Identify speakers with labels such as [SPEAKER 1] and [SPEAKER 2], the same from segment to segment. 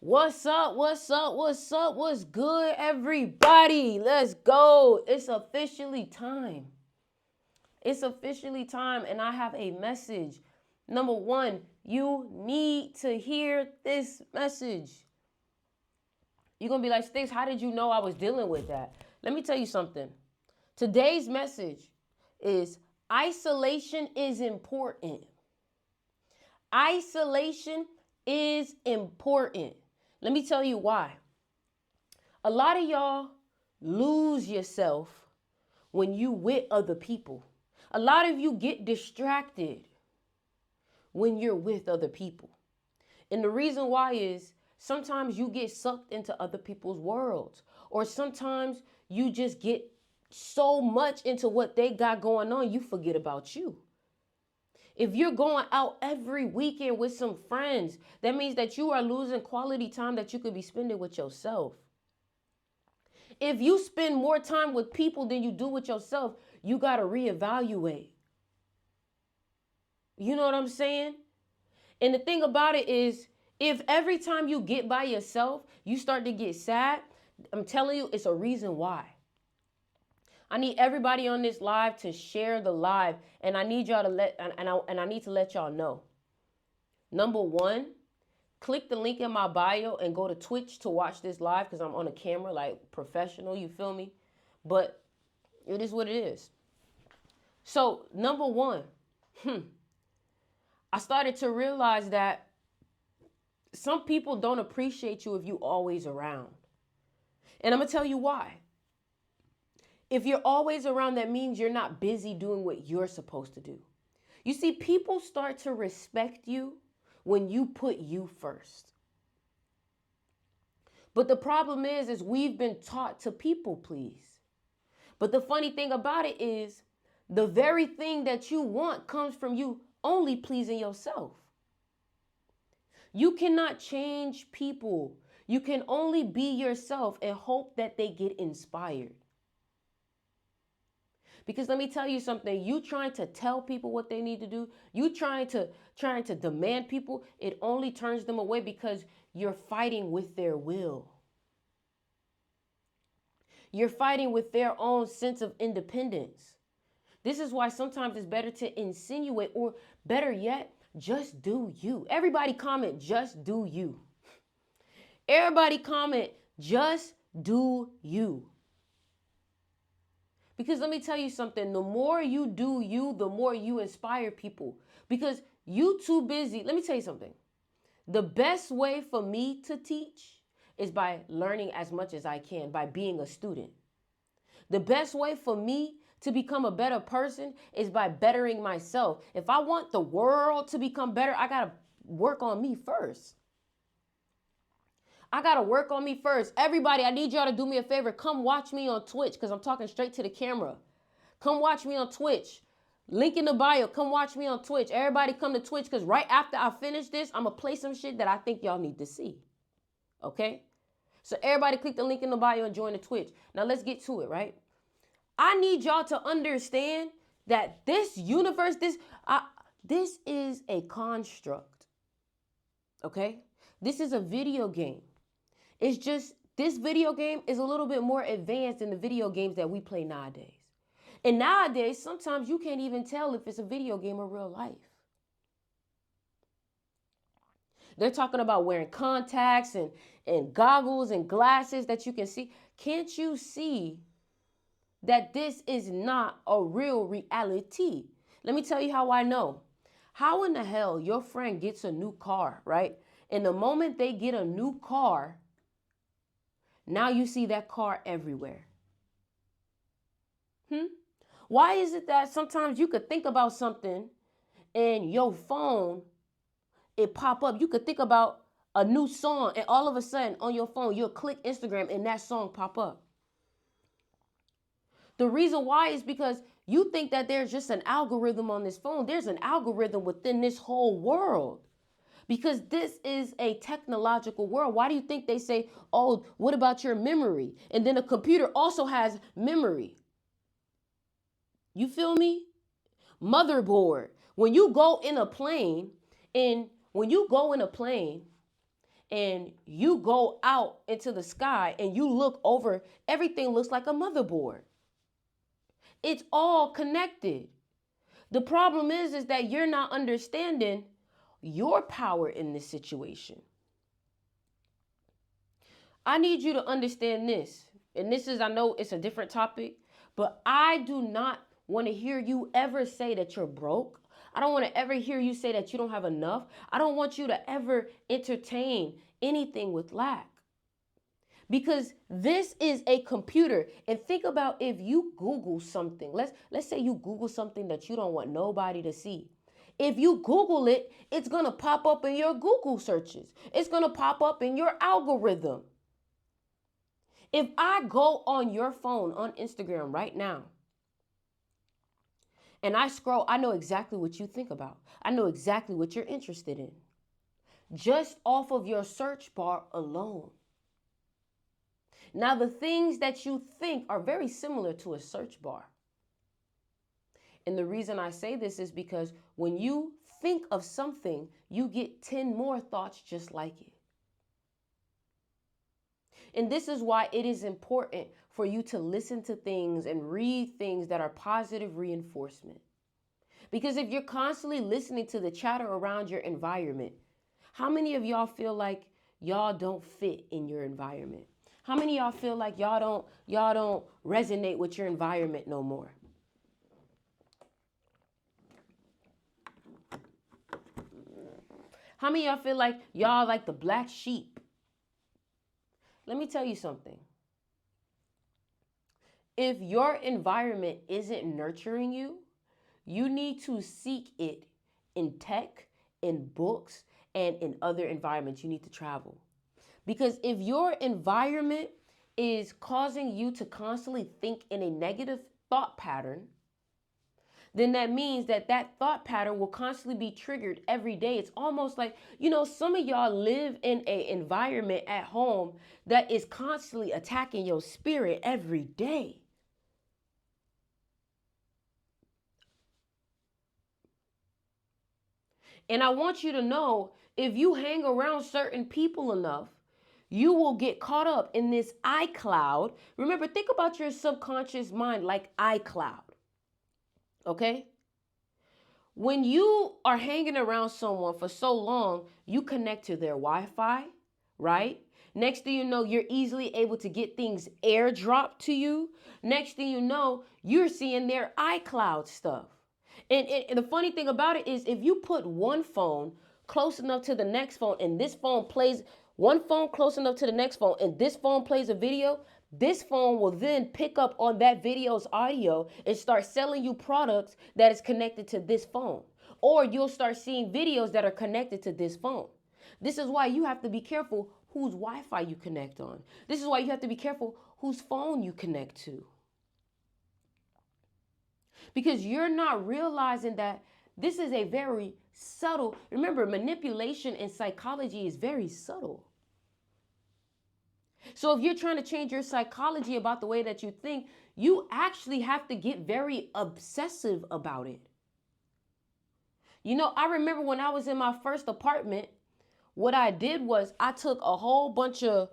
[SPEAKER 1] What's up? What's up? What's up? What's good, everybody? Let's go. It's officially time. It's officially time, and I have a message. Number one, you need to hear this message. You're going to be like, Sticks, how did you know I was dealing with that? Let me tell you something. Today's message is isolation is important. Isolation is important. Let me tell you why. A lot of y'all lose yourself when you with other people. A lot of you get distracted when you're with other people. And the reason why is sometimes you get sucked into other people's worlds, or sometimes you just get so much into what they got going on, you forget about you. If you're going out every weekend with some friends, that means that you are losing quality time that you could be spending with yourself. If you spend more time with people than you do with yourself, you got to reevaluate. You know what I'm saying? And the thing about it is, if every time you get by yourself, you start to get sad, I'm telling you, it's a reason why. I need everybody on this live to share the live, and I need y'all to I need to let y'all know. Number one, click the link in my bio and go to Twitch to watch this live because I'm on a camera like professional, you feel me? But it is what it is. So, number one, I started to realize that some people don't appreciate you if you always around. And I'm going to tell you why. If you're always around, that means you're not busy doing what you're supposed to do. You see, people start to respect you when you put you first. But the problem is we've been taught to people please. But the funny thing about it is the very thing that you want comes from you only pleasing yourself. You cannot change people. You can only be yourself and hope that they get inspired. Because let me tell you something, you trying to tell people what they need to do, you trying to demand people, it only turns them away because you're fighting with their will. You're fighting with their own sense of independence. This is why sometimes it's better to insinuate, or better yet, just do you. Everybody comment, just do you. Everybody comment, just do you. Because let me tell you something, the more you do you, the more you inspire people. Because you too busy. Let me tell you something. The best way for me to teach is by learning as much as I can, by being a student. The best way for me to become a better person is by bettering myself. If I want the world to become better, I got to work on me first. I got to work on me first. Everybody, I need y'all to do me a favor. Come watch me on Twitch because I'm talking straight to the camera. Come watch me on Twitch. Link in the bio. Come watch me on Twitch. Everybody come to Twitch because right after I finish this, I'm going to play some shit that I think y'all need to see. Okay? So everybody click the link in the bio and join the Twitch. Now let's get to it, right? I need y'all to understand that this universe, this is a construct. Okay? This is a video game. It's just, this video game is a little bit more advanced than the video games that we play nowadays. And nowadays, sometimes you can't even tell if it's a video game or real life. They're talking about wearing contacts and goggles and glasses that you can see. Can't you see that this is not a real reality? Let me tell you how I know. How in the hell your friend gets a new car, right? And the moment they get a new car, now you see that car everywhere. Why is it that sometimes you could think about something and your phone, it pop up? You could think about a new song and all of a sudden on your phone, you'll click Instagram and that song pop up. The reason why is because you think that there's just an algorithm on this phone. There's an algorithm within this whole world. Because this is a technological world. Why do you think they say, oh, what about your memory? And then a computer also has memory. You feel me? Motherboard. When you go in a plane, and you go out into the sky and you look over, everything looks like a motherboard. It's all connected. The problem is that you're not understanding your power in this situation. I need you to understand this. And this is, I know it's a different topic, but I do not want to hear you ever say that you're broke. I don't want to ever hear you say that you don't have enough. I don't want you to ever entertain anything with lack. Because this is a computer. And think about if you Google something. Let's say you Google something that you don't want nobody to see. If you Google it, it's going to pop up in your Google searches. It's going to pop up in your algorithm. If I go on your phone on Instagram right now and I scroll, I know exactly what you think about. I know exactly what you're interested in. Just off of your search bar alone. Now, the things that you think are very similar to a search bar. And the reason I say this is because when you think of something, you get 10 more thoughts just like it. And this is why it is important for you to listen to things and read things that are positive reinforcement. Because if you're constantly listening to the chatter around your environment, how many of y'all feel like y'all don't fit in your environment? How many of y'all feel like y'all don't resonate with your environment no more? How many of y'all feel like y'all like the black sheep? Let me tell you something. If your environment isn't nurturing you, you need to seek it in tech, in books, and in other environments. You need to travel. Because if your environment is causing you to constantly think in a negative thought pattern, then that means that thought pattern will constantly be triggered every day. It's almost like, some of y'all live in an environment at home that is constantly attacking your spirit every day. And I want you to know, if you hang around certain people enough, you will get caught up in this iCloud. Remember, think about your subconscious mind like iCloud. Okay? When you are hanging around someone for so long, you connect to their Wi-Fi, right? Next thing you know, you're easily able to get things airdropped to you. Next thing you know, you're seeing their iCloud stuff. And the funny thing about it is, if you put one phone close enough to the next phone and this phone plays, one phone close enough to the next phone and this phone plays a video, this phone will then pick up on that video's audio and start selling you products that is connected to this phone. Or you'll start seeing videos that are connected to this phone. This is why you have to be careful whose Wi-Fi you connect on. This is why you have to be careful whose phone you connect to. Because you're not realizing that this is a very subtle, remember, manipulation in psychology is very subtle. So if you're trying to change your psychology about the way that you think, you actually have to get very obsessive about it. I remember when I was in my first apartment, what I did was I took a whole bunch of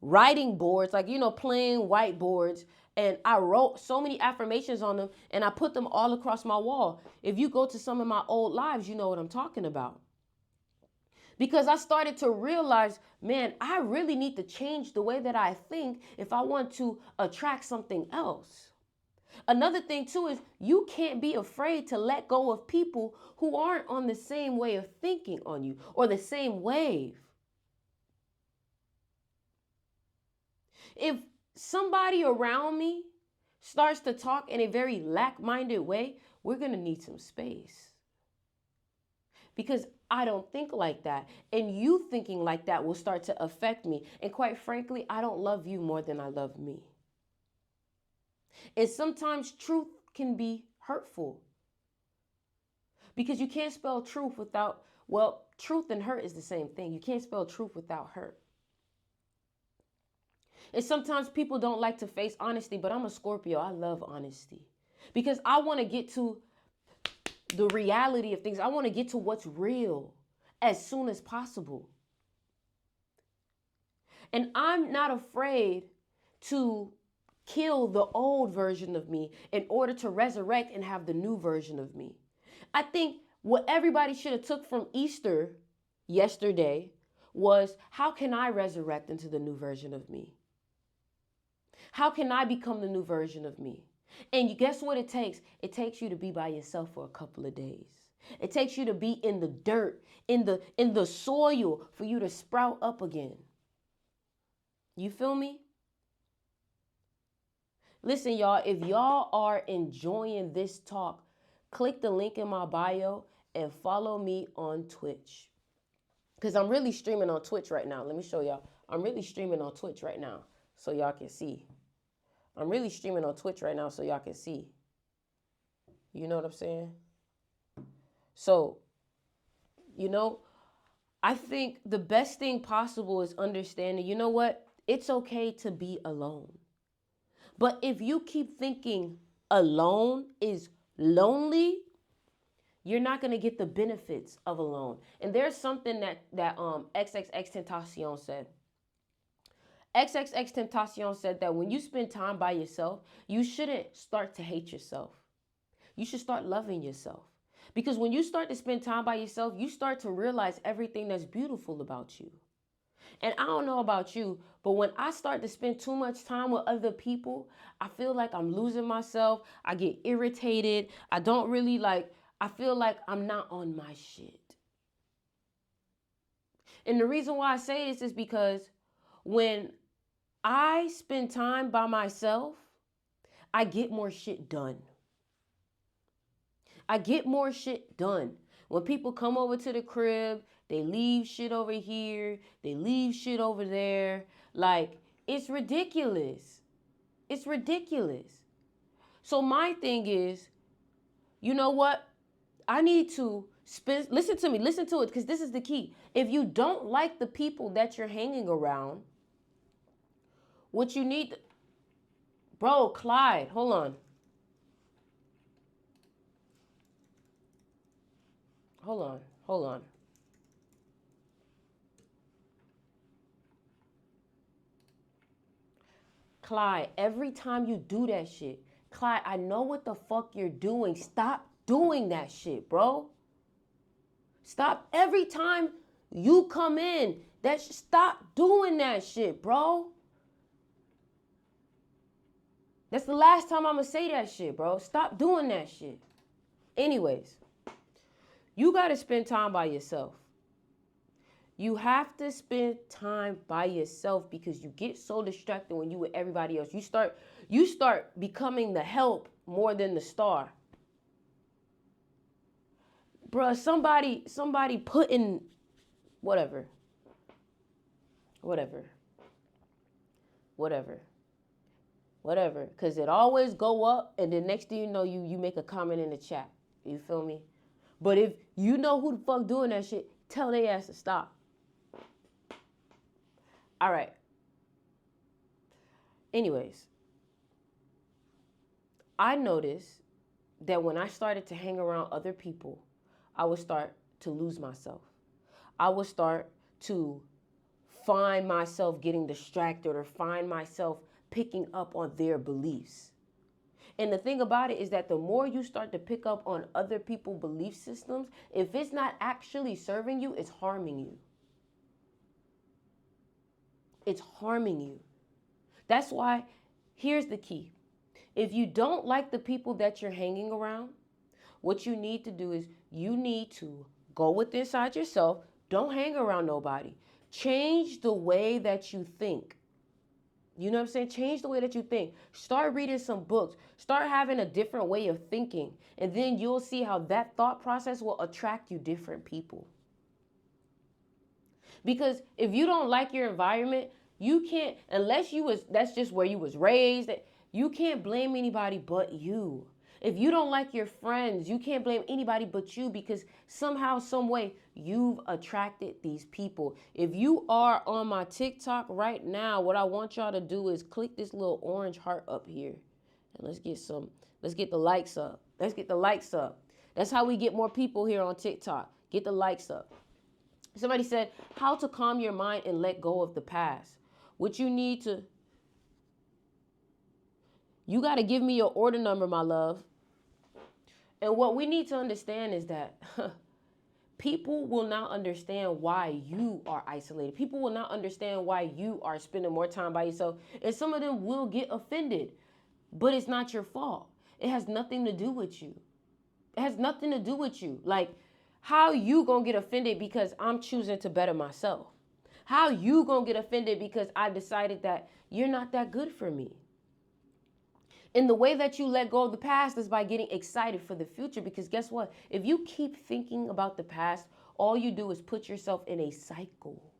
[SPEAKER 1] writing boards, like, plain whiteboards, and I wrote so many affirmations on them and I put them all across my wall. If you go to some of my old lives, you know what I'm talking about. Because I started to realize, man, I really need to change the way that I think if I want to attract something else. Another thing too is you can't be afraid to let go of people who aren't on the same way of thinking on you or the same wave. If somebody around me starts to talk in a very lack-minded way, we're going to need some space. Because I don't think like that. And you thinking like that will start to affect me. And quite frankly, I don't love you more than I love me. And sometimes truth can be hurtful. Because you can't spell truth without, truth and hurt is the same thing. You can't spell truth without hurt. And sometimes people don't like to face honesty, but I'm a Scorpio. I love honesty because I want to get to the reality of things. I want to get to what's real as soon as possible. And I'm not afraid to kill the old version of me in order to resurrect and have the new version of me. I think what everybody should have took from Easter yesterday was, how can I resurrect into the new version of me? How can I become the new version of me? And guess what it takes? It takes you to be by yourself for a couple of days. It takes you to be in the dirt, in the soil for you to sprout up again. You feel me? Listen, y'all, if y'all are enjoying this talk, click the link in my bio and follow me on Twitch. Because I'm really streaming on Twitch right now. Let me show y'all. I'm really streaming on Twitch right now so y'all can see. I'm really streaming on Twitch right now so y'all can see. You know what I'm saying? So, I think the best thing possible is understanding, you know what? It's okay to be alone. But if you keep thinking alone is lonely, you're not going to get the benefits of alone. And there's something that XXXTentacion said. XXXTentacion said that when you spend time by yourself, you shouldn't start to hate yourself. You should start loving yourself. Because when you start to spend time by yourself, you start to realize everything that's beautiful about you. And I don't know about you, but when I start to spend too much time with other people, I feel like I'm losing myself. I get irritated. I feel like I'm not on my shit. And the reason why I say this is because when I spend time by myself, I get more shit done. I get more shit done. When people come over to the crib, they leave shit over here, they leave shit over there. Like, it's ridiculous. It's ridiculous. So my thing is, you know what? I need to listen to it, because this is the key. If you don't like the people that you're hanging around, what you need, bro, Clyde, hold on. Hold on. Clyde, every time you do that shit, Clyde, I know what the fuck you're doing. Stop doing that shit, bro. Stop every time you come in. Stop doing that shit, bro. That's the last time I'm gonna say that shit, bro. Stop doing that shit. Anyways, you gotta spend time by yourself. You have to spend time by yourself because you get so distracted when you with everybody else. You start becoming the help more than the star. Bruh, somebody putting whatever. Because it always go up, and the next thing you know, you make a comment in the chat. You feel me? But if you know who the fuck doing that shit, tell their ass to stop. All right. Anyways, I noticed that when I started to hang around other people, I would start to lose myself. I would start to find myself getting distracted or find myself picking up on their beliefs. And the thing about it is that the more you start to pick up on other people's belief systems, if it's not actually serving you, it's harming you. It's harming you. That's why, here's the key. If you don't like the people that you're hanging around, what you need to do is you need to go within inside yourself. Don't hang around nobody. Change the way that you think. You know what I'm saying? Change the way that you think. Start reading some books. Start having a different way of thinking. And then you'll see how that thought process will attract you different people. Because if you don't like your environment, you can't, that's just where you was raised. You can't blame anybody but you. If you don't like your friends, you can't blame anybody but you, because somehow, some way, you've attracted these people. If you are on my TikTok right now, what I want y'all to do is click this little orange heart up here. And let's get the likes up. Let's get the likes up. That's how we get more people here on TikTok. Get the likes up. Somebody said, how to calm your mind and let go of the past. what you need to, you got to give me your order number, my love. And what we need to understand is that people will not understand why you are isolated. People will not understand why you are spending more time by yourself. And some of them will get offended, but it's not your fault. It has nothing to do with you. It has nothing to do with you. Like, how you gonna get offended because I'm choosing to better myself? How you gonna get offended because I decided that you're not that good for me? And the way that you let go of the past is by getting excited for the future. Because guess what? If you keep thinking about the past, all you do is put yourself in a cycle.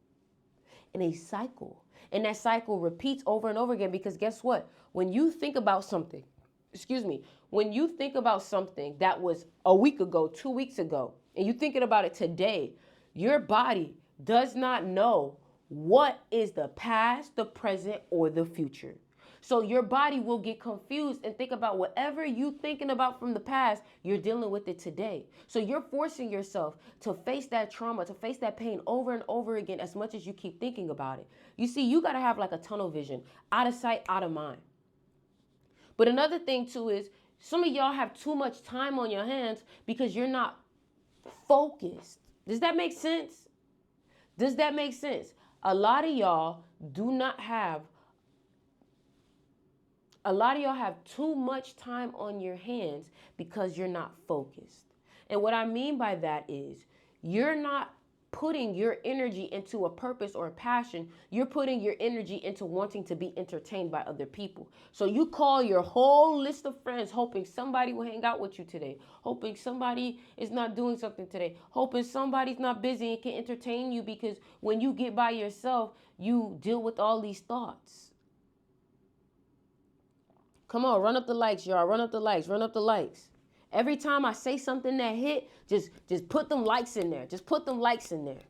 [SPEAKER 1] In a cycle. And that cycle repeats over and over again. Because guess what? When you think about something, when you think about something that was a week ago, 2 weeks ago, and you're thinking about it today, your body does not know what is the past, the present, or the future. So your body will get confused and think about whatever you thinking about from the past, you're dealing with it today. So you're forcing yourself to face that trauma, to face that pain over and over again as much as you keep thinking about it. You see, you got to have like a tunnel vision, out of sight, out of mind. But another thing too is some of y'all have too much time on your hands because you're not focused. Does that make sense? Does that make sense? A lot of y'all have too much time on your hands because you're not focused. And what I mean by that is you're not putting your energy into a purpose or a passion. You're putting your energy into wanting to be entertained by other people. So you call your whole list of friends hoping somebody will hang out with you today, hoping somebody is not doing something today, hoping somebody's not busy and can entertain you, because when you get by yourself, you deal with all these thoughts. Come on, run up the likes, y'all. Run up the likes. Run up the likes. Every time I say something that hit, just put them likes in there. Just put them likes in there.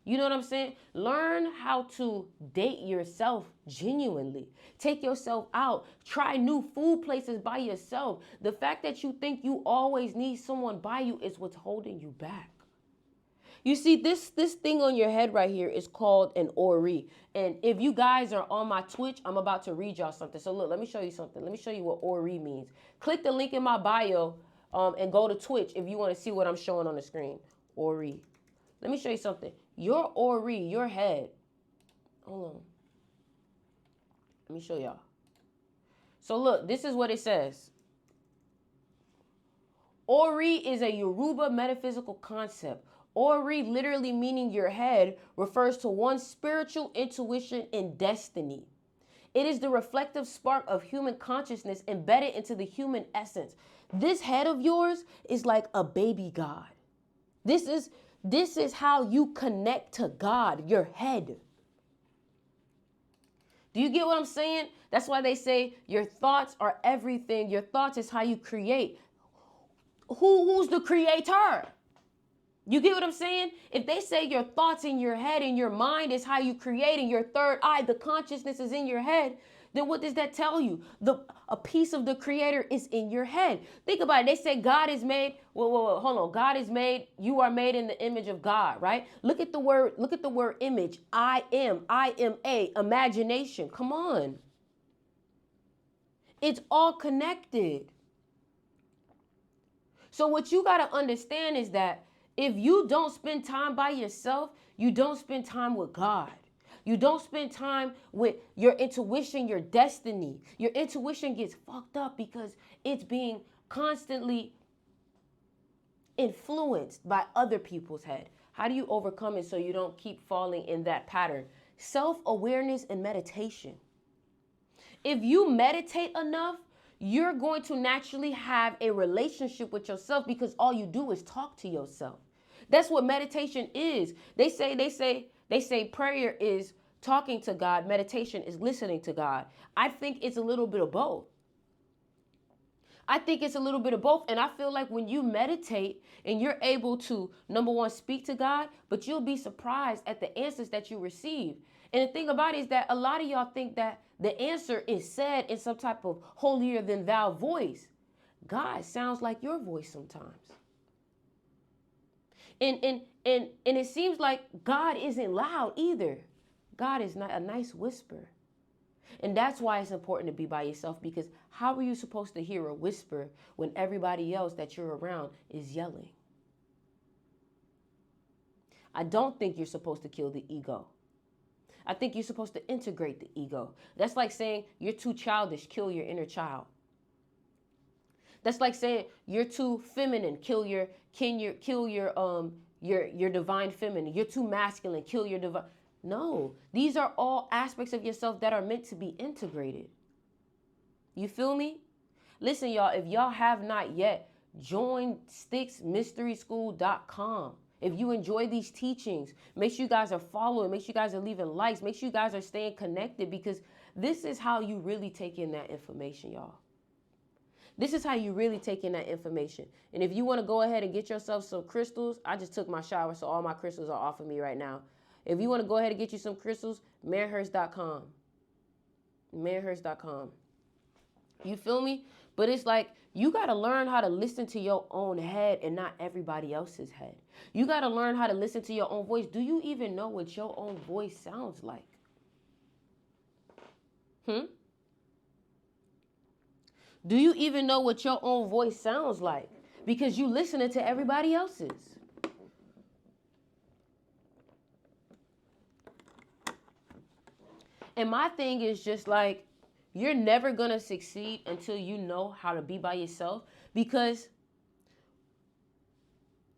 [SPEAKER 1] You know what I'm saying? Learn how to date yourself genuinely. Take yourself out. Try new food places by yourself. The fact that you think you always need someone by you is what's holding you back. You see, this thing on your head right here is called an ori. And if you guys are on my Twitch, I'm about to read y'all something. So look, let me show you something. Let me show you what ori means. Click the link in my bio and go to Twitch if you want to see what I'm showing on the screen. Ori. Let me show you something. Your ori, your head. Hold on. Let me show y'all. So look, this is what it says. Ori is a Yoruba metaphysical concept. Ori, literally meaning your head, refers to one's spiritual intuition and destiny. It is the reflective spark of human consciousness embedded into the human essence. This head of yours is like a baby God. This is how you connect to God, your head. Do you get what I'm saying? That's why they say your thoughts are everything. Your thoughts is how you create. Who's the creator? You get what I'm saying? If they say your thoughts in your head and your mind is how you create, and your third eye, the consciousness, is in your head, then what does that tell you? A piece of the creator is in your head. Think about it. They say God is made. Whoa, hold on. God is made. You are made in the image of God, right? Look at the word image. I am a imagination. Come on. It's all connected. So what you got to understand is that if you don't spend time by yourself, you don't spend time with God. You don't spend time with your intuition, your destiny. Your intuition gets fucked up because it's being constantly influenced by other people's head. How do you overcome it so you don't keep falling in that pattern? Self-awareness and meditation. If you meditate enough, you're going to naturally have a relationship with yourself because all you do is talk to yourself. That's what meditation is. They say prayer is talking to God. Meditation is listening to God. I think it's a little bit of both. And I feel like when you meditate and you're able to, number one, speak to God, but you'll be surprised at the answers that you receive. And the thing about it is that a lot of y'all think that the answer is said in some type of holier than thou voice. God sounds like your voice sometimes. And it seems like God isn't loud either. God is not a nice whisper. And that's why it's important to be by yourself, because how are you supposed to hear a whisper when everybody else that you're around is yelling? I don't think you're supposed to kill the ego. I think you're supposed to integrate the ego. That's like saying you're too childish, kill your inner child. That's like saying you're too feminine, kill your divine feminine. You're too masculine, kill your divine. No, these are all aspects of yourself that are meant to be integrated. You feel me? Listen, y'all, if y'all have not yet, join SticksMysterySchool.com. If you enjoy these teachings, make sure you guys are following, make sure you guys are leaving likes, make sure you guys are staying connected, because this is how you really take in that information, y'all. This is how you really take in that information. And if you want to go ahead and get yourself some crystals, I just took my shower, so all my crystals are off of me right now. If you want to go ahead and get you some crystals, Manhurst.com. Manhurst.com. You feel me? But it's like, you got to learn how to listen to your own head and not everybody else's head. You got to learn how to listen to your own voice. Do you even know what your own voice sounds like? Do you even know what your own voice sounds like? Because you listening to everybody else's. And my thing is just like, you're never going to succeed until you know how to be by yourself, because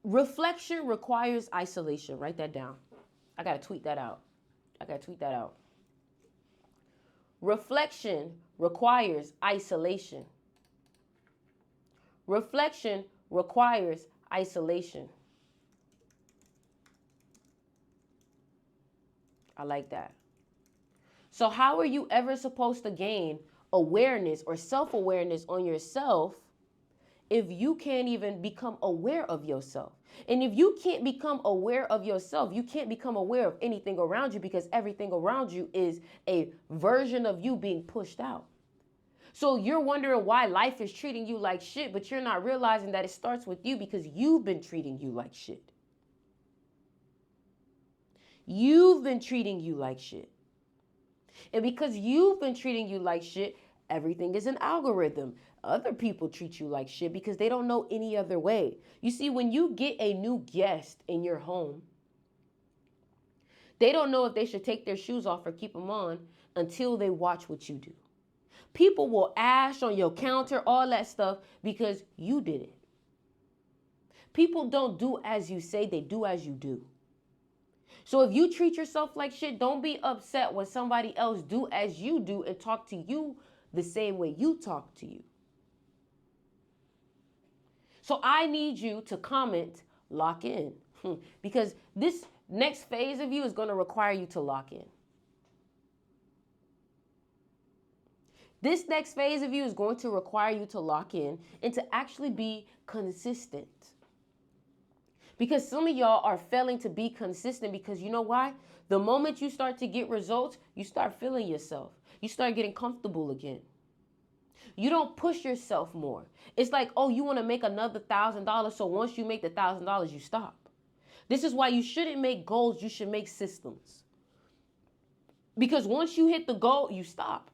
[SPEAKER 1] reflection requires isolation. Write that down. I got to tweet that out. Reflection requires isolation. Reflection requires isolation. I like that. So how are you ever supposed to gain awareness or self-awareness on yourself if you can't even become aware of yourself? And if you can't become aware of yourself, you can't become aware of anything around you, because everything around you is a version of you being pushed out. So you're wondering why life is treating you like shit, but you're not realizing that it starts with you, because you've been treating you like shit. You've been treating you like shit. And because you've been treating you like shit, everything is an algorithm. Other people treat you like shit because they don't know any other way. You see, when you get a new guest in your home, they don't know if they should take their shoes off or keep them on until they watch what you do. People will ash on your counter, all that stuff, because you did it. People don't do as you say, they do as you do. So if you treat yourself like shit, don't be upset when somebody else do as you do and talk to you the same way you talk to you. So I need you to comment, lock in, because this next phase of you is going to require you to lock in. This next phase of you is going to require you to lock in and to actually be consistent. Because some of y'all are failing to be consistent, because you know why? The moment you start to get results, you start feeling yourself. You start getting comfortable again. You don't push yourself more. It's like, oh, you want to make another $1,000. So once you make the $1,000, you stop. This is why you shouldn't make goals. You should make systems. Because once you hit the goal, you stop.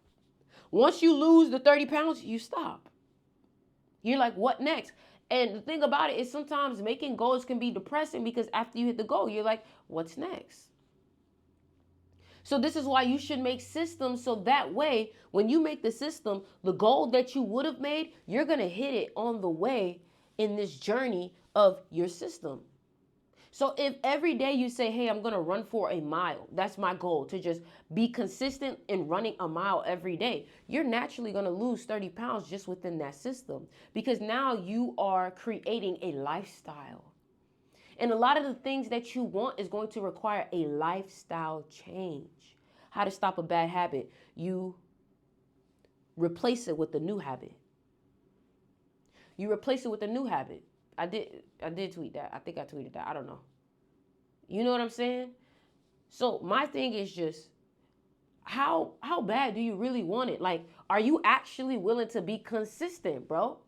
[SPEAKER 1] Once you lose the 30 pounds, you stop. You're like, what next? And the thing about it is, sometimes making goals can be depressing, because after you hit the goal, you're like, what's next? So this is why you should make systems, so that way, when you make the system, the goal that you would have made, you're going to hit it on the way in this journey of your system. So if every day you say, hey, I'm going to run for a mile, that's my goal, to just be consistent in running a mile every day, you're naturally going to lose 30 pounds just within that system, because now you are creating a lifestyle. And a lot of the things that you want is going to require a lifestyle change. How to stop a bad habit? You replace it with a new habit. You replace it with a new habit. I did tweet that. I think I tweeted that. I don't know. You know what I'm saying? So my thing is just, how bad do you really want it? Like, are you actually willing to be consistent, bro?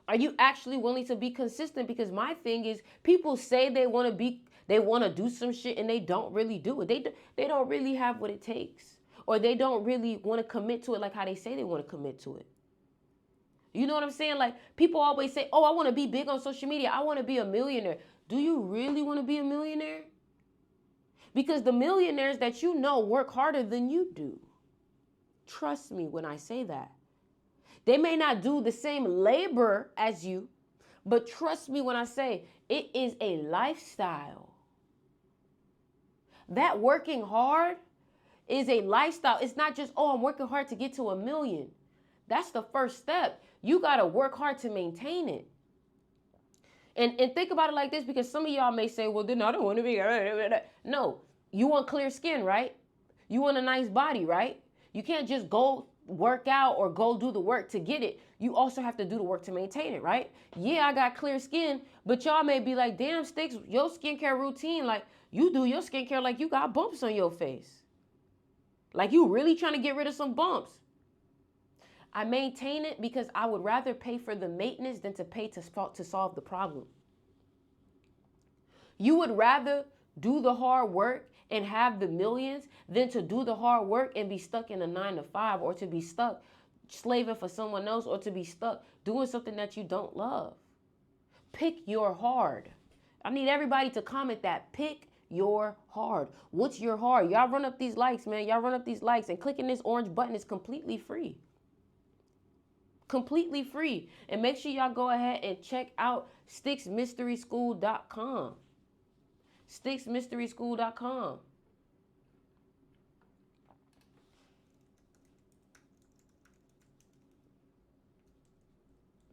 [SPEAKER 1] Are you actually willing to be consistent? Because my thing is, people say they want to be, They want to do some shit and they don't really do it. They don't really have what it takes. Or they don't really want to commit to it like how they say they want to commit to it. You know what I'm saying? Like, people always say, oh, I want to be big on social media. I want to be a millionaire. Do you really want to be a millionaire? Because the millionaires that you know work harder than you do. Trust me when I say that. They may not do the same labor as you, but trust me when I say it is a lifestyle. That working hard is a lifestyle. It's not just, oh, I'm working hard to get to 1 million. That's the first step. You got to work hard to maintain it. And think about it like this, because some of y'all may say, well, then I don't want to be. No, you want clear skin, right? You want a nice body, right? You can't just go work out or go do the work to get it. You also have to do the work to maintain it, right? Yeah, I got clear skin, but y'all may be like, damn, Sticks, your skincare routine, like you do your skincare like you got bumps on your face. Like you really trying to get rid of some bumps. I maintain it because I would rather pay for the maintenance than to pay to solve the problem. You would rather do the hard work and have the millions than to do the hard work and be stuck in a 9 to 5, or to be stuck slaving for someone else, or to be stuck doing something that you don't love. Pick your hard. I need everybody to comment that. Pick your hard. What's your hard? Y'all run up these likes, man. Y'all run up these likes, and clicking this orange button is completely free. Completely free. And make sure y'all go ahead and check out sticksmysteryschool.com. sticksmysteryschool.com.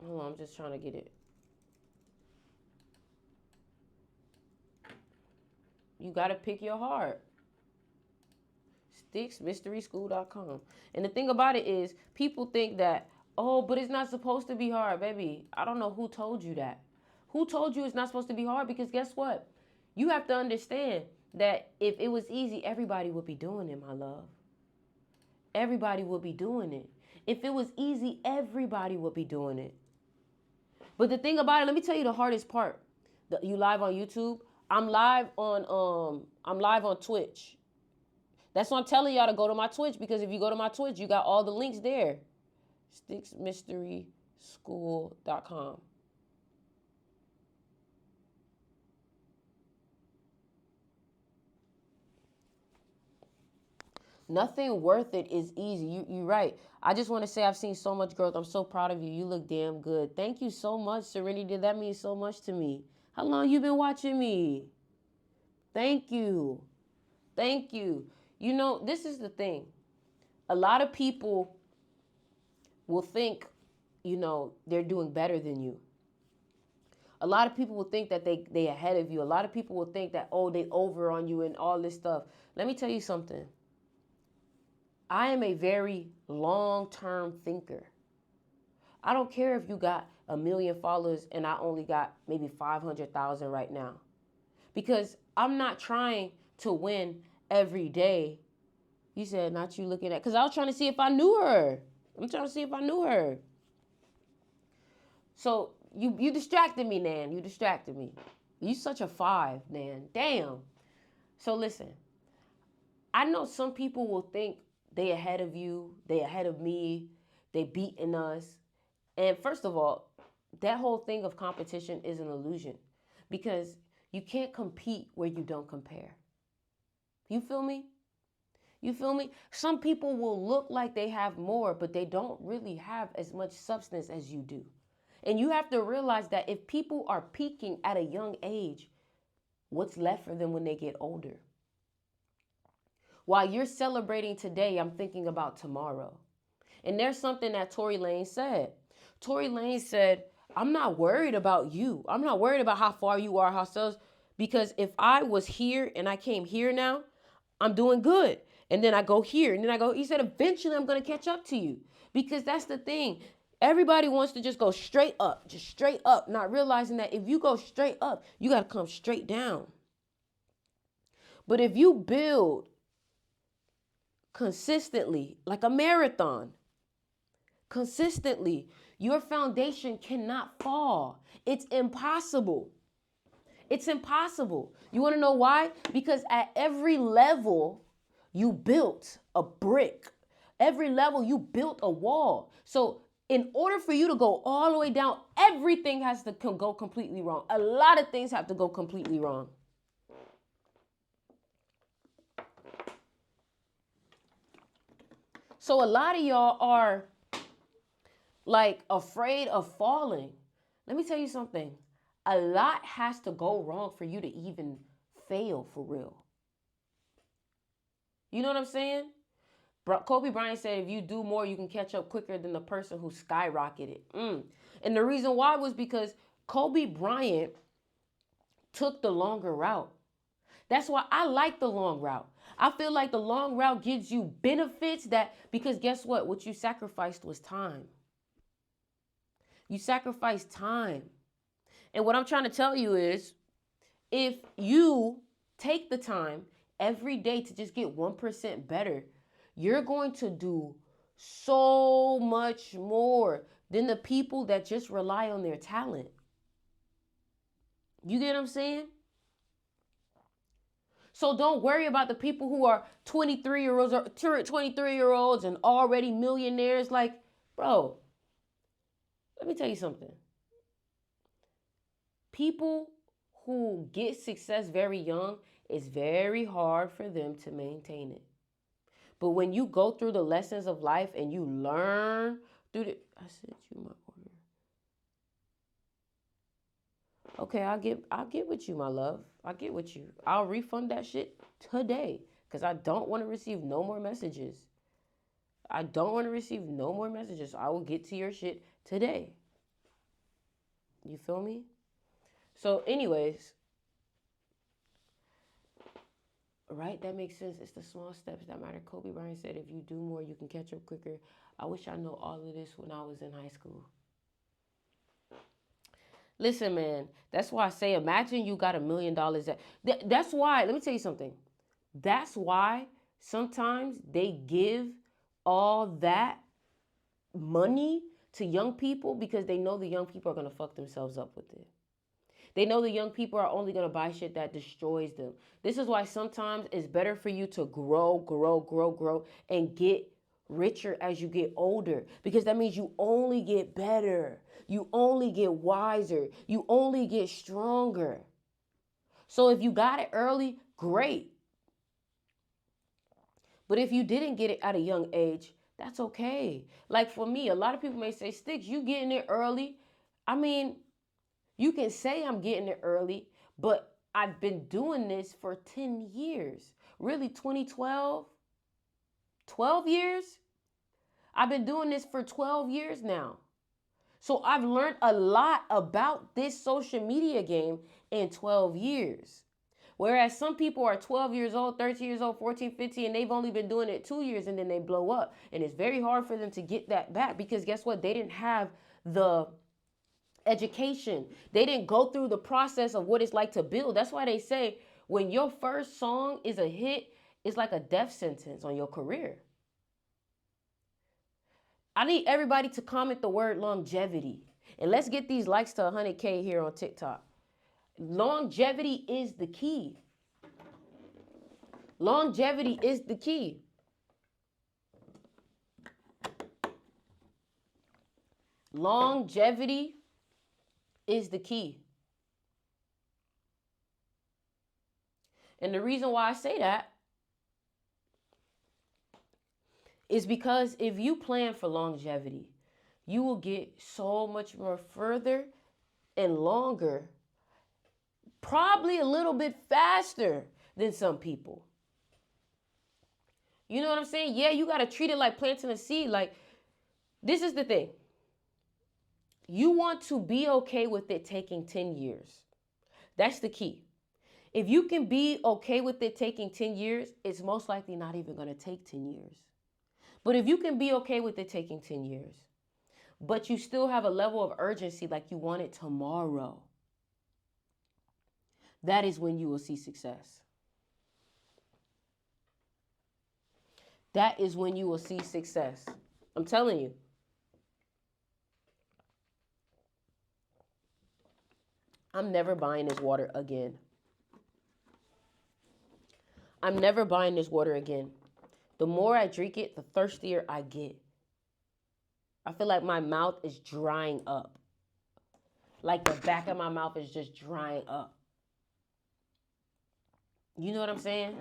[SPEAKER 1] Hold on, I'm just trying to get it. You got to pick your heart. sticksmysteryschool.com. And the thing about it is, people think that, oh, but it's not supposed to be hard, baby. I don't know who told you that. Who told you it's not supposed to be hard? Because guess what? You have to understand that if it was easy, everybody would be doing it, my love. Everybody would be doing it. If it was easy, everybody would be doing it. But the thing about it, let me tell you the hardest part. You live on YouTube? I'm live on Twitch. That's why I'm telling y'all to go to my Twitch, because if you go to my Twitch, you got all the links there. sticksmysteryschool.com. Nothing worth it is easy. You're right. I just want to say I've seen so much growth. I'm so proud of you. You look damn good. Thank you so much, Serenity. That means so much to me. How long you been watching me? Thank you. Thank you. You know, this is the thing. A lot of people will think, you know, they're doing better than you. A lot of people will think that they ahead of you. A lot of people will think that, oh, they over on you and all this stuff. Let me tell you something. I am a very long-term thinker. I don't care if you got 1 million followers and I only got maybe 500,000 right now. Because I'm not trying to win every day. You said, not you looking at, because I was trying to see if I knew her. I'm trying to see if I knew her. So you distracted me, Nan. You distracted me. You such a 5, Nan. Damn. So listen, I know some people will think they ahead of you, they ahead of me, they beating us. And first of all, that whole thing of competition is an illusion, because you can't compete where you don't compare. You feel me? You feel me? Some people will look like they have more, but they don't really have as much substance as you do. And you have to realize that if people are peaking at a young age, what's left for them when they get older? While you're celebrating today, I'm thinking about tomorrow. And there's something that Tory Lanez said. Tory Lanez said, I'm not worried about you. I'm not worried about how far you are, because if I was here and I came here now, I'm doing good. And then I go here and then I go, he said, eventually I'm going to catch up to you. Because that's the thing. Everybody wants to just go straight up, not realizing that if you go straight up, you got to come straight down. But if you build consistently, like a marathon, consistently, your foundation cannot fall. It's impossible. It's impossible. You want to know why? Because at every level, you built a brick. Every level, you built a wall. So, in order for you to go all the way down, everything has to go completely wrong. A lot of things have to go completely wrong. So, a lot of y'all are like afraid of falling. Let me tell you something. A lot has to go wrong for you to even fail for real. You know what I'm saying? Kobe Bryant said, if you do more, you can catch up quicker than the person who skyrocketed. And the reason why was because Kobe Bryant took the longer route. That's why I like the long route. I feel like the long route gives you benefits because guess what? What you sacrificed was time. You sacrificed time. And what I'm trying to tell you is, if you take the time every day to just get 1% better, you're going to do so much more than the people that just rely on their talent. You get what I'm saying? So don't worry about the people who are 23-year-olds or 23-year-olds and already millionaires. Like, bro, let me tell you something. People who get success very young, it's very hard for them to maintain it. But when you go through the lessons of life and you learn through I sent you my order. Okay, I'll get with you, my love. I'll get with you. I'll refund that shit today because I don't want to receive no more messages. I don't want to receive no more messages. I will get to your shit today. You feel me? So, anyways, right? That makes sense. It's the small steps that matter. Kobe Bryant said, if you do more, you can catch up quicker. I wish I knew all of this when I was in high school. Listen, man, that's why I say, imagine you got $1 million. That's why, let me tell you something. That's why sometimes they give all that money to young people because they know the young people are going to fuck themselves up with it. They know the young people are only going to buy shit that destroys them. This is why sometimes it's better for you to grow, and get richer as you get older. Because that means you only get better. You only get wiser. You only get stronger. So if you got it early, great. But if you didn't get it at a young age, that's okay. Like for me, a lot of people may say, Sticks, you getting it early. I mean, you can say I'm getting it early, but I've been doing this for 10 years. Really, 2012? 12 years? I've been doing this for 12 years now. So I've learned a lot about this social media game in 12 years. Whereas some people are 12 years old, 13 years old, 14, 15, and they've only been doing it 2 years and then they blow up. And it's very hard for them to get that back because guess what? They didn't have the education. They didn't go through the process of what it's like to build. That's why they say when your first song is a hit, it's like a death sentence on your career. I need everybody to comment the word longevity. And let's get these likes to 100K here on TikTok. Longevity is the key. Longevity is the key. Longevity is the key. And the reason why I say that is because if you plan for longevity, you will get so much more further and longer, probably a little bit faster than some people. You know what I'm saying? Yeah, you got to treat it like planting a seed. Like, this is the thing. You want to be okay with it taking 10 years. That's the key. If you can be okay with it taking 10 years, it's most likely not even going to take 10 years. But if you can be okay with it taking 10 years, but you still have a level of urgency like you want it tomorrow, that is when you will see success. That is when you will see success. I'm telling you. I'm never buying this water again. I'm never buying this water again. The more I drink it, the thirstier I get. I feel like my mouth is drying up. Like the back of my mouth is just drying up. You know what I'm saying?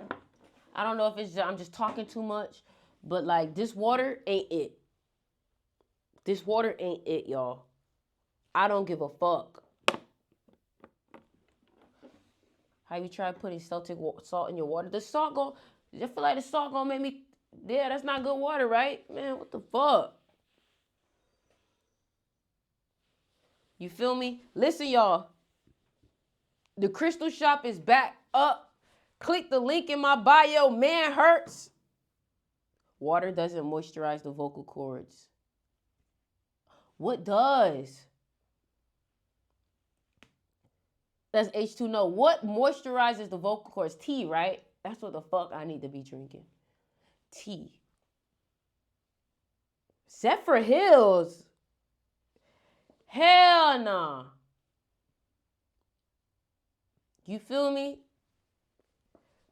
[SPEAKER 1] I don't know if it's I'm just talking too much, but like this water ain't it. This water ain't it, y'all. I don't give a fuck. How you try putting salt in your water? The salt gon' I feel like the salt gonna make me. Yeah, that's not good water, right? Man, what the fuck? You feel me? Listen, y'all. The crystal shop is back up. Click the link in my bio. Man hurts. Water doesn't moisturize the vocal cords. What does? That's H2O. What moisturizes the vocal cords? Tea, right? That's what the fuck I need to be drinking. Tea. Zephyr Hills. Hell nah. You feel me?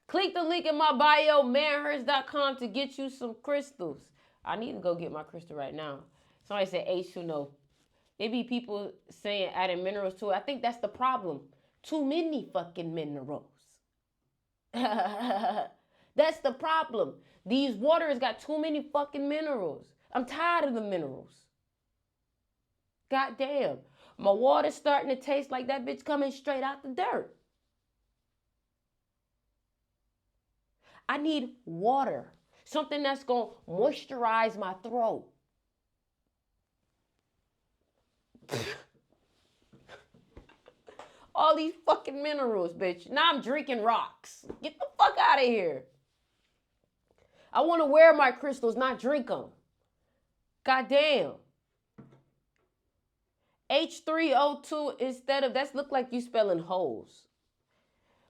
[SPEAKER 1] Click the link in my bio, manhurst.com, to get you some crystals. I need to go get my crystal right now. Somebody said H2O. There be people saying adding minerals to it. I think that's the problem. Too many fucking minerals. That's the problem. These waters got too many fucking minerals. I'm tired of the minerals. God damn. My water's starting to taste like that bitch coming straight out the dirt. I need water. Something that's going to moisturize my throat. All these fucking minerals, bitch. Now I'm drinking rocks. Get the fuck out of here. I want to wear my crystals, not drink them. Goddamn. H3O2 instead of, that's look like you spelling holes.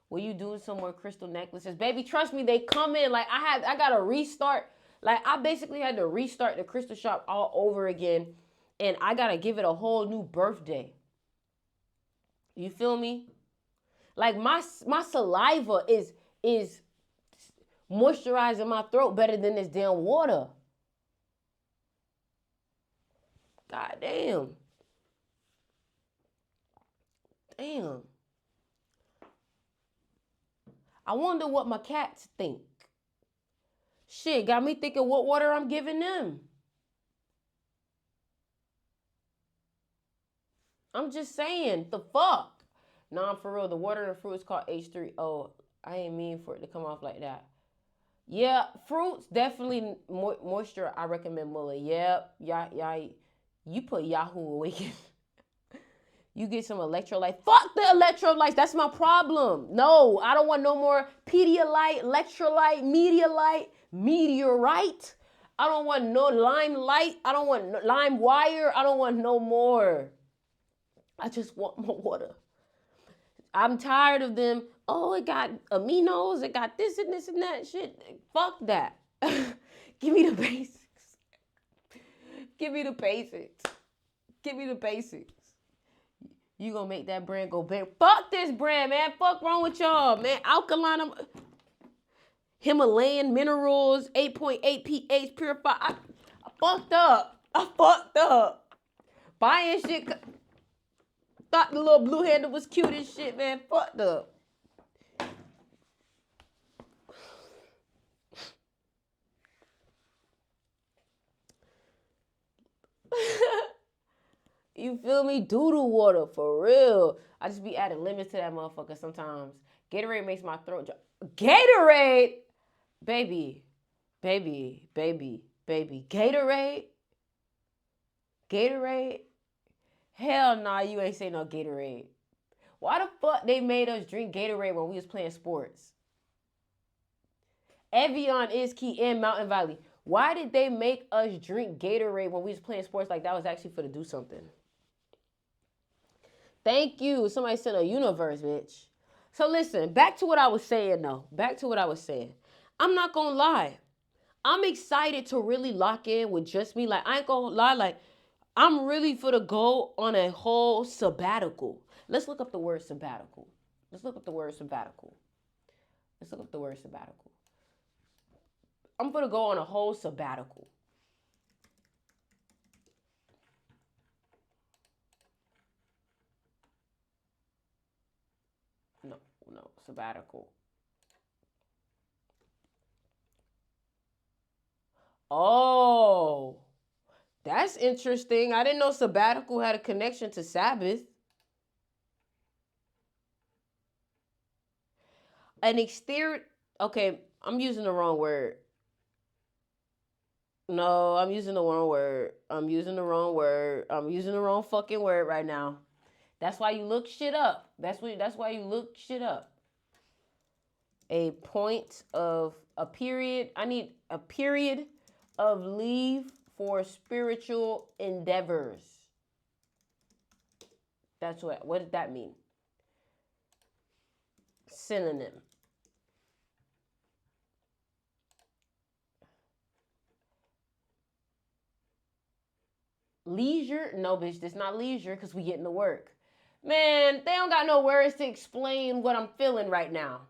[SPEAKER 1] Were you doing some more crystal necklaces? Baby, trust me, they come in. Like, I got to restart. Like, I basically had to restart the crystal shop all over again. And I got to give it a whole new birthday. You feel me? Like, my saliva is moisturizing my throat better than this damn water. God damn. Damn. I wonder what my cats think. Shit, got me thinking what water I'm giving them. I'm just saying, the fuck? Nah, for real, the water and fruit is called H3O. I ain't mean for it to come off like that. Yeah, fruits, definitely moisture, I recommend Muller. Yep, yeah, you put Yahoo Awaken. You get some electrolytes. Fuck the electrolytes. That's my problem. No, I don't want no more Pedialyte, electrolyte, meteorite. I don't want no limelight. I don't want no lime wire. I don't want no more. I just want more water. I'm tired of them. Oh, it got aminos. It got this and this and that shit. Fuck that. Give me the basics. Give me the basics. Give me the basics. You gonna make that brand go big. Fuck this brand, man. Fuck wrong with y'all, man. Alkaline, Himalayan minerals, 8.8 pH, purified. I fucked up. I fucked up. Buying shit. Thought the little blue handle was cute and shit, man. Fucked up. You feel me? Doodle water, for real. I just be adding lemons to that motherfucker sometimes. Gatorade makes my throat dry. Gatorade? Baby. Gatorade? Gatorade? Hell nah, you ain't say no Gatorade. Why the fuck they made us drink Gatorade when we was playing sports? Evian is key in Mountain Valley. Why did they make us drink Gatorade when we was playing sports like that was actually for to do something? Thank you. Somebody sent a universe, bitch. So listen, back to what I was saying though. I'm not gonna lie. I'm excited to really lock in with just me. Like, I ain't gonna lie, like, I'm really for to go on a whole sabbatical. Let's look up the word sabbatical. Let's look up the word sabbatical. Let's look up the word sabbatical. I'm going to go on a whole sabbatical. No, sabbatical. Oh, that's interesting. I didn't know sabbatical had a connection to Sabbath. An exterior, okay, I'm using the wrong word. No, I'm using the wrong word. I'm using the wrong word. I'm using the wrong fucking word right now. That's why you look shit up. That's why you look shit up. A point of a period. I need a period of leave for spiritual endeavors. That's what does that mean? Synonym. Leisure? No, bitch, that's not leisure because we getting to work. Man, they don't got no words to explain what I'm feeling right now.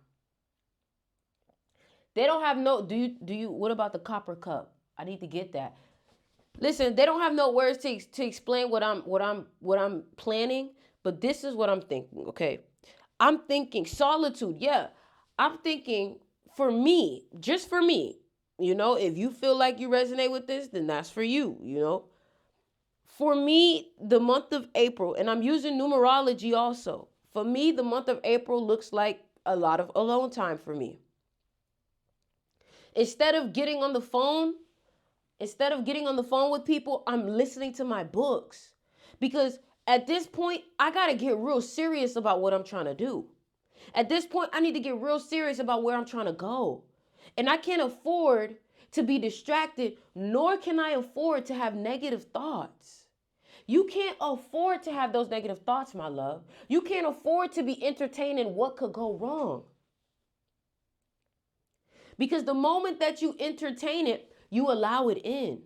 [SPEAKER 1] They don't have no, do you, what about the copper cup? I need to get that. Listen, they don't have no words to explain what I'm planning, but this is what I'm thinking, okay? I'm thinking solitude, yeah. I'm thinking for me, just for me, if you feel like you resonate with this, then that's for you. For me, the month of April, and I'm using numerology also. For me, the month of April looks like a lot of alone time for me. Instead of getting on the phone with people, I'm listening to my books. Because at this point, I got to get real serious about what I'm trying to do. At this point, I need to get real serious about where I'm trying to go. And I can't afford to be distracted, nor can I afford to have negative thoughts. You can't afford to have those negative thoughts, my love. You can't afford to be entertaining what could go wrong. Because the moment that you entertain it, you allow it in.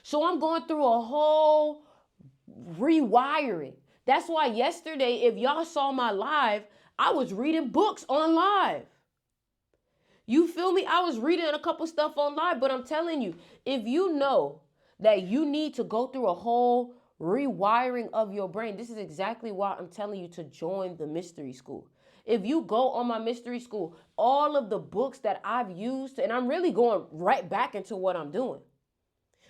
[SPEAKER 1] So I'm going through a whole rewiring. That's why yesterday, if y'all saw my live, I was reading books on live. You feel me? I was reading a couple stuff on live, but I'm telling you, if you know that you need to go through a whole rewiring of your brain, this is exactly why I'm telling you to join the mystery school. If you go on my mystery school, all of the books that I've used, and I'm really going right back into what I'm doing.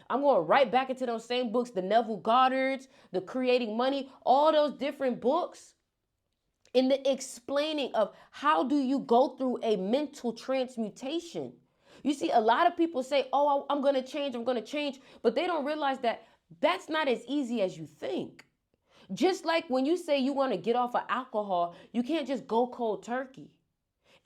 [SPEAKER 1] I'm going right back into those same books, the Neville Goddards, the Creating Money, all those different books in the explaining of how do you go through a mental transmutation. You see, a lot of people say, oh, I'm going to change, but they don't realize that that's not as easy as you think. Just like when you say you want to get off of alcohol, you can't just go cold turkey.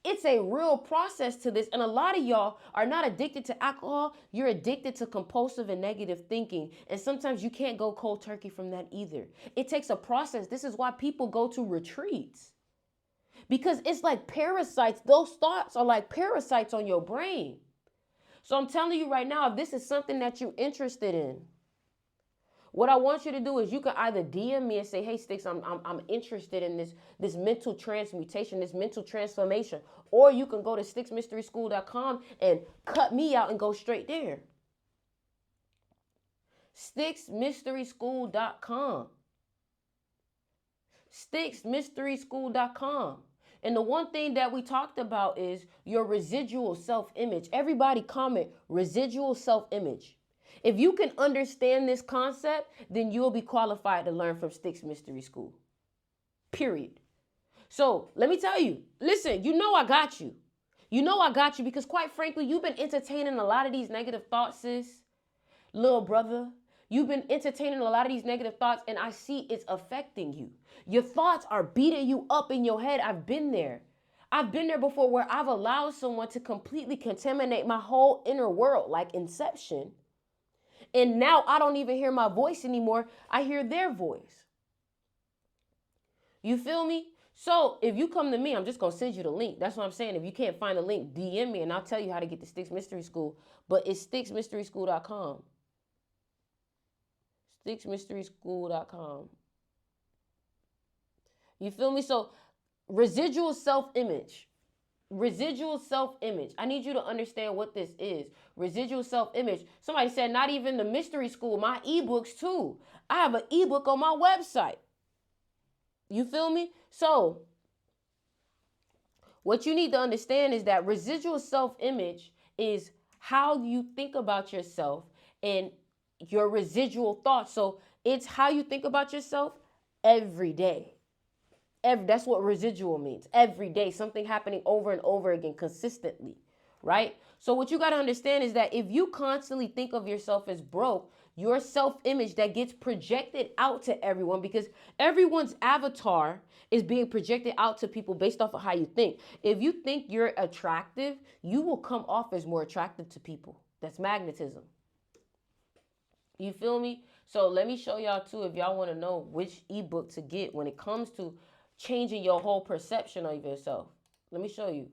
[SPEAKER 1] It's a real process to this. And a lot of y'all are not addicted to alcohol. You're addicted to compulsive and negative thinking. And sometimes you can't go cold turkey from that either. It takes a process. This is why people go to retreats. Because it's like parasites. Those thoughts are like parasites on your brain. So I'm telling you right now, if this is something that you're interested in, what I want you to do is you can either DM me and say, hey, Sticks, I'm interested in this mental transmutation, this mental transformation. Or you can go to sticksmysteryschool.com and cut me out and go straight there. Sticksmysteryschool.com. Sticksmysteryschool.com. And the one thing that we talked about is your residual self-image. Everybody comment residual self-image. If you can understand this concept, then you'll be qualified to learn from Sticks Mystery School. Period. So let me tell you, listen, I got you. I got you because quite frankly, you've been entertaining a lot of these negative thoughts, sis. Little brother, you've been entertaining a lot of these negative thoughts and I see it's affecting you. Your thoughts are beating you up in your head. I've been there. I've been there before where I've allowed someone to completely contaminate my whole inner world like Inception. And now I don't even hear my voice anymore. I hear their voice. You feel me? So if you come to me, I'm just going to send you the link. That's what I'm saying. If you can't find the link, DM me and I'll tell you how to get to Sticks Mystery School. But it's sticksmysteryschool.com. Sticksmysteryschool.com. You feel me? So residual self-image. Residual self-image. I need you to understand what this is. Residual self-image. Somebody said not even the mystery school, my ebooks too. I have an ebook on my website. You feel me? So what you need to understand is that residual self-image is how you think about yourself and your residual thoughts. So it's how you think about yourself every day. That's what residual means. Every day, something happening over and over again consistently, right? So what you got to understand is that if you constantly think of yourself as broke, your self-image that gets projected out to everyone, because everyone's avatar is being projected out to people based off of how you think. If you think you're attractive, you will come off as more attractive to people. That's magnetism. You feel me? So let me show y'all too, if y'all want to know which ebook to get when it comes to changing your whole perception of yourself. Let me show you.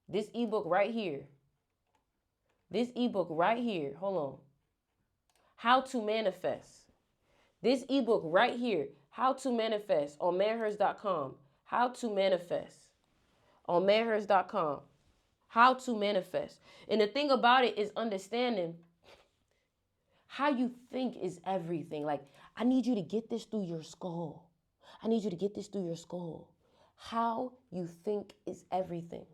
[SPEAKER 1] This ebook right here. This ebook right here. Hold on. How to Manifest. This ebook right here. How to Manifest on manhurst.com. How to Manifest on manhurst.com. How to Manifest. And the thing about it is understanding how you think is everything. Like, I need you to get this through your skull. I need you to get this through your skull. How you think is everything.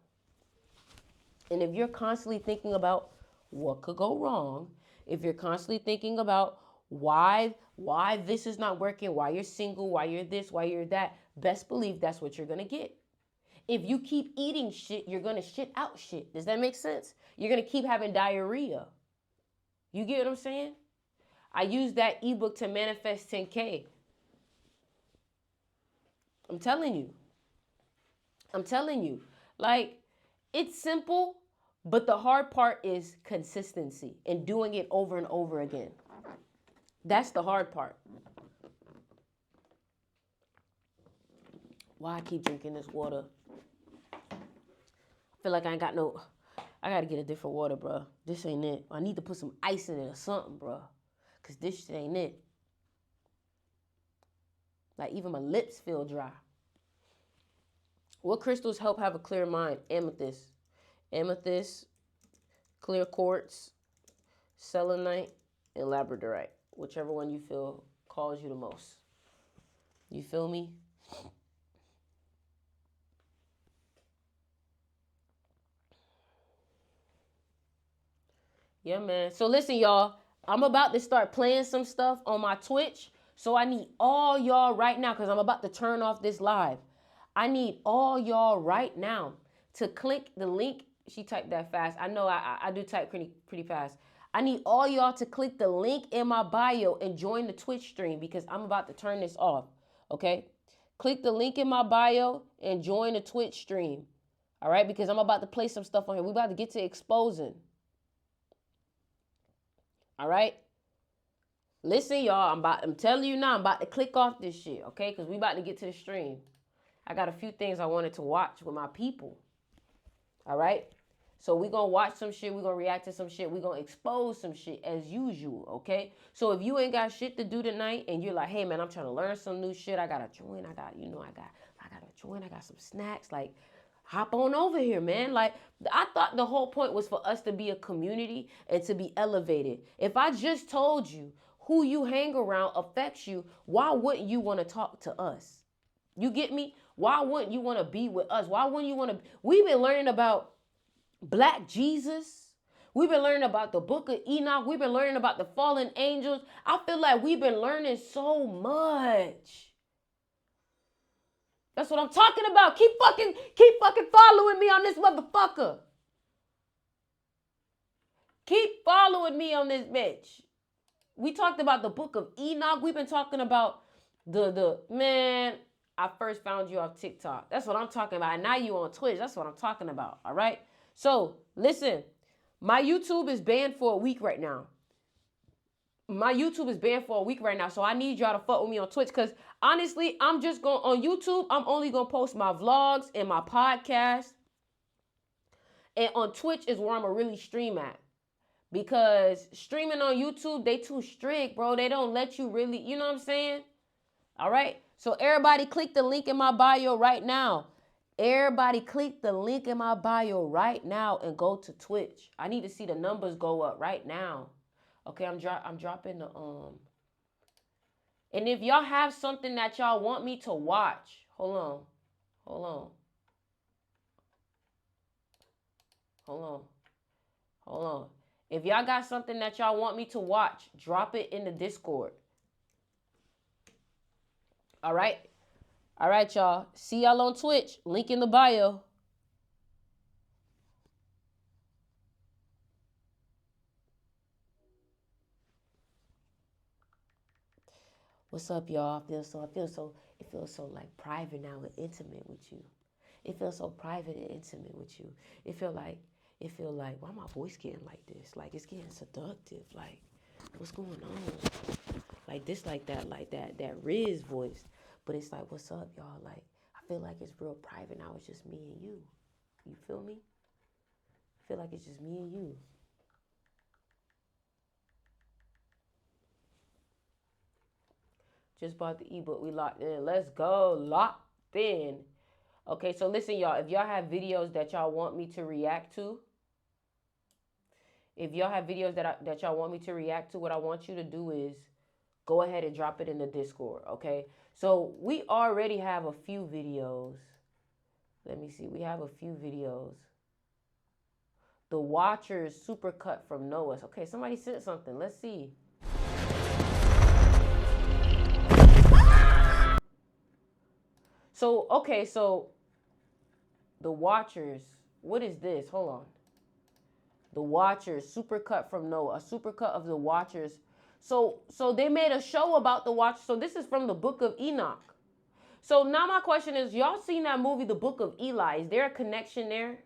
[SPEAKER 1] And if you're constantly thinking about what could go wrong, if you're constantly thinking about why this is not working, why you're single, why you're this, why you're that, best believe that's what you're going to get. If you keep eating shit, you're going to shit out shit. Does that make sense? You're going to keep having diarrhea. You get what I'm saying? I used that ebook to manifest 10K. I'm telling you. Like, it's simple, but the hard part is consistency and doing it over and over again. That's the hard part. Why I keep drinking this water? I feel like I gotta get a different water, bro. This ain't it. I need to put some ice in it or something, bro. Because this shit ain't it. Like, even my lips feel dry. What crystals help have a clear mind? Amethyst. Amethyst, clear quartz, selenite, and labradorite. Whichever one you feel calls you the most. You feel me? Yeah, man. So listen, y'all. I'm about to start playing some stuff on my Twitch. So I need all y'all right now, because I'm about to turn off this live. I need all y'all right now to click the link. She typed that fast. I know I do type pretty fast. I need all y'all to click the link in my bio and join the Twitch stream, because I'm about to turn this off. Okay? Click the link in my bio and join the Twitch stream. All right? Because I'm about to play some stuff on here. We're about to get to exposing. All right? Listen, y'all. I'm telling you now, I'm about to click off this shit, okay? Because we about to get to the stream. I got a few things I wanted to watch with my people. All right? So we're going to watch some shit. We're going to react to some shit. We're going to expose some shit as usual, okay? So if you ain't got shit to do tonight and you're like, hey, man, I'm trying to learn some new shit. I got to join. I got to join. I got some snacks. Like, hop on over here, man. Like, I thought the whole point was for us to be a community and to be elevated. If I just told you who you hang around affects you, why wouldn't you want to talk to us? You get me? Why wouldn't you want to be with us? Why wouldn't you want to? We've been learning about Black Jesus. We've been learning about the book of Enoch. We've been learning about the fallen angels. I feel like we've been learning so much. That's what I'm talking about. Keep fucking following me on this motherfucker. Keep following me on this bitch. We talked about the book of Enoch. We've been talking about man, I first found you off TikTok. That's what I'm talking about. And now you on Twitch. That's what I'm talking about. All right? So, listen. My YouTube is banned for a week right now. So I need y'all to fuck with me on Twitch, because honestly, I'm just going on YouTube. I'm only going to post my vlogs and my podcast. And on Twitch is where I'm going to really stream at. Because streaming on YouTube, they too strict, bro. They don't let you really, you know what I'm saying? All right. So everybody click the link in my bio right now. Everybody click the link in my bio right now and go to Twitch. I need to see the numbers go up right now. Okay, I'm dropping the And if y'all have something that y'all want me to watch, hold on. Hold on. Hold on. Hold on. If y'all got something that y'all want me to watch, drop it in the Discord. All right? All right, y'all. See y'all on Twitch. Link in the bio. What's up, y'all? It feels so like private now and intimate with you. It feels so private and intimate with you. It feel like, why my voice getting like this? Like it's getting seductive. Like, what's going on? Like this, like that Riz voice. But it's like, what's up, y'all? Like, I feel like it's real private now. It's just me and you. You feel me? I feel like it's just me and you. Just bought the ebook. We locked in. Let's go. Locked in. Okay, so listen, y'all. If y'all have videos that y'all want me to react to, that y'all want me to react to, what I want you to do is go ahead and drop it in the Discord, okay? So we already have a few videos. Let me see. We have a few videos. The Watchers supercut from Noah's. Okay, somebody said something. Let's see. So, okay, so the Watchers, what is this? Hold on. The Watchers, supercut from Noah, a supercut of the Watchers. So they made a show about the Watchers. So this is from the Book of Enoch. So now my question is, y'all seen that movie, The Book of Eli? Is there a connection there?